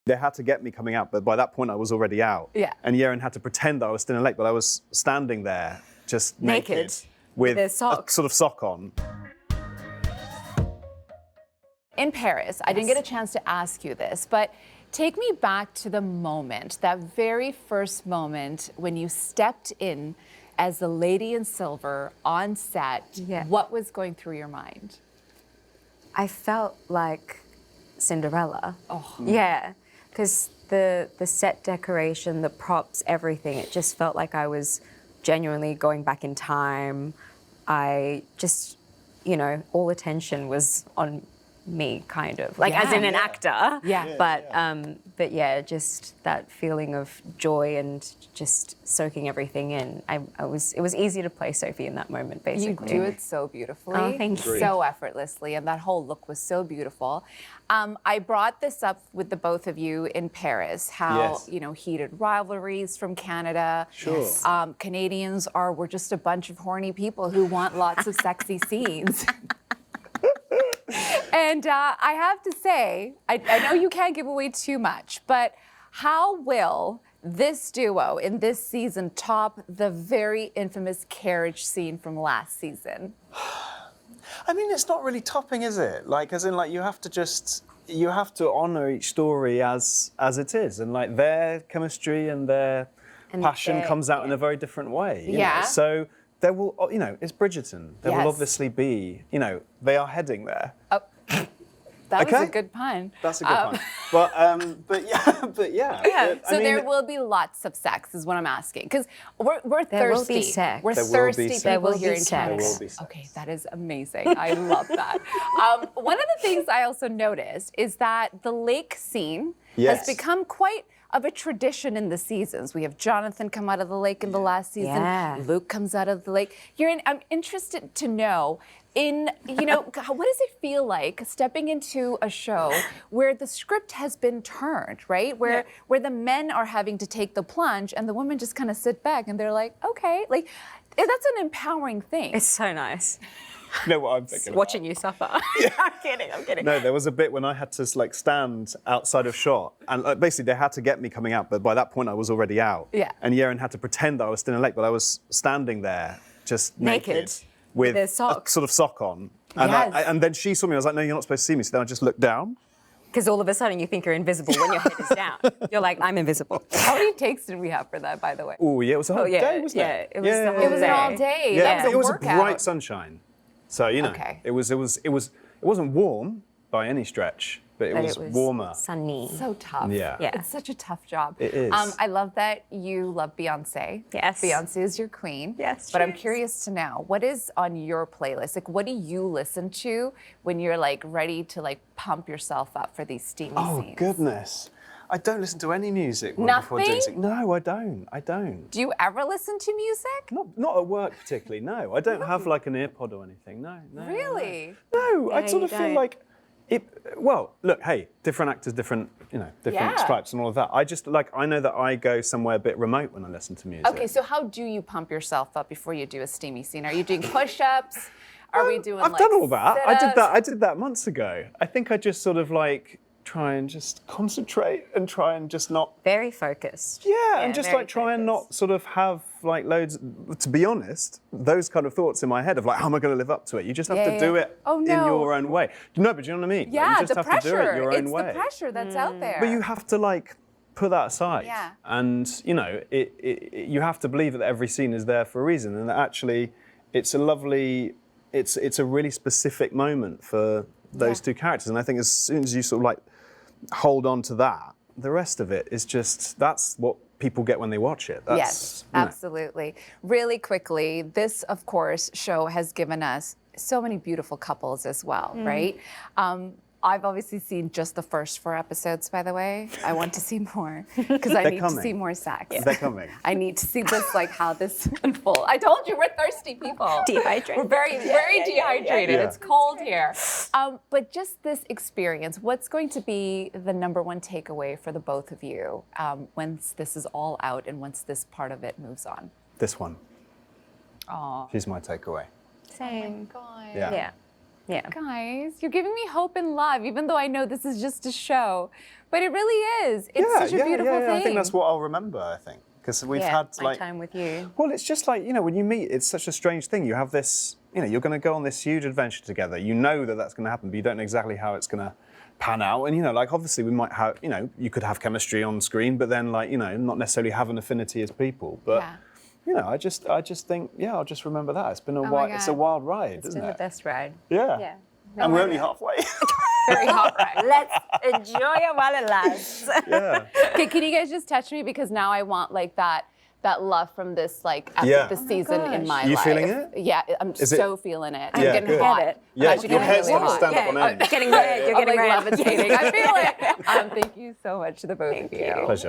They had to get me coming out, but by that point I was already out. Yeah. And Yerin had to pretend that I was still in the lake, but I was standing there just naked with a sort of sock on. In Paris, I didn't get a chance to ask you this, but take me back to the moment, that very first moment when you stepped in as the lady in silver on set. Yeah. What was going through your mind? I felt like Cinderella. Oh. Yeah, because the set decoration, the props, everything, it just felt like I was genuinely going back in time. I just, you know, all attention was on me, kind of, like as in an actor. Yeah. But yeah, just that feeling of joy and just soaking everything in. It was easy to play Sophie in that moment, basically. You do it so beautifully. Oh, thank you. So effortlessly, and that whole look was so beautiful. I brought this up with the both of you in Paris, how, you know, heated rivalries from Canada. Sure. Canadians we're just a bunch of horny people who want lots of sexy scenes. And I have to say, I know you can't give away too much, but how will this duo in this season top the very infamous carriage scene from last season? I mean, it's not really topping, is it? Like, as in, like, you have to honour each story as it is, and like their chemistry and their passion comes out in a very different way. You know? So there will, you know, it's Bridgerton. There will obviously be, you know, they are heading there. Oh, that was a good pun. That's a good pun. But yeah. So there will be lots of sex, is what I'm asking, because we're thirsty. There will be sex. We're There will thirsty be sex. people There will here be in sex. Canada. There will be sex. Okay, that is amazing. I love that. One of the things I also noticed is that the lake scene has become quite of a tradition in the seasons. We have Jonathan come out of the lake in the last season. Yeah. Luke comes out of the lake. Yerin, I'm interested to know, what does it feel like stepping into a show where the script has been turned, right? Where the men are having to take the plunge and the women just kind of sit back and they're like, okay, like that's an empowering thing. It's so nice. You know what I'm thinking? Watching you suffer. I'm kidding. No, there was a bit when I had to like stand outside of shot, and basically they had to get me coming out, but by that point I was already out. Yeah. And Yerin had to pretend that I was still in the lake, but I was standing there just naked with a sort of sock on. And, and then she saw me. I was like, no, you're not supposed to see me. So then I just looked down. Because all of a sudden you think you're invisible when your head is down. You're like, I'm invisible. How many takes did we have for that, by the way? Oh yeah, it was a whole day, wasn't it? It was the whole It was an all day. Yeah, That was it was workout. a bright sunshine. So, you know, it wasn't warm by any stretch, but it was warmer. Sunny. So tough. Yeah. It's such a tough job. It is. I love that you love Beyonce. Yes. Beyonce is your queen. Yes, But she I'm is. curious to know, what is on your playlist? Like, what do you listen to when you're like ready to like pump yourself up for these steamy scenes? Oh, goodness. I don't listen to any music before doing something. No, I don't. Do you ever listen to music? Not at work particularly, no. I don't have like an earpod or anything, no. Really? No, I sort you of feel don't. like well, look, hey, different actors, different stripes and all of that. I know that I go somewhere a bit remote when I listen to music. Okay, so how do you pump yourself up before you do a steamy scene? Are you doing push-ups? Are we doing I've like done all that. sit-ups? I did that months ago. I think I just sort of like try and just concentrate and try and just not... Very focused. Yeah, and just like try and not sort of have like loads, to be honest, those kind of thoughts in my head of like, how am I going to live up to it? You just have to do it in your own way. No, but do you know what I mean? Yeah, like, you just the have to do it your own it's way. the pressure that's out there. But you have to like put that aside. Yeah. And, you know, you have to believe that every scene is there for a reason, and that actually it's a lovely, it's a really specific moment for those two characters. And I think as soon as you sort of like hold on to that, the rest of it is just, that's what people get when they watch it. Yes, absolutely. Really quickly, this, of course, show has given us so many beautiful couples as well, right? I've obviously seen just the first 4 episodes, by the way. I want to see more because I need to see more sex. They're coming. I need to see this, like how this unfolds. I told you, we're thirsty people. Dehydrated. We're very dehydrated. Yeah. It's cold here. But just this experience, what's going to be the #1 takeaway for the both of you once this is all out and once this part of it moves on? This one. Aw. She's my takeaway. Same. God. Yeah. Yeah. Guys, you're giving me hope and love, even though I know this is just a show. But it really is. It's such a beautiful thing. I think that's what I'll remember, I think. Because we've had my time with you. Well, it's just like, when you meet, it's such a strange thing. You have this, you're going to go on this huge adventure together. You know that that's going to happen, but you don't know exactly how it's going to pan out. And, obviously we might have, you could have chemistry on screen, but then not necessarily have an affinity as people. But, I just think, I'll just remember that. It's been it's a wild ride, isn't it? It's been the best ride. Yeah. And we're only halfway. Very hot ride. Let's enjoy it while it lasts. Yeah. Okay, can you guys just touch me? Because now I want that love from this this season in my life. You feeling it? Yeah, I'm so feeling it. I'm Yeah, getting good. hot. Yeah, I'm your head's really going to stand up on end. Getting red. You're getting red. Levitating. I feel it. Thank you so much to the both of you. Pleasure.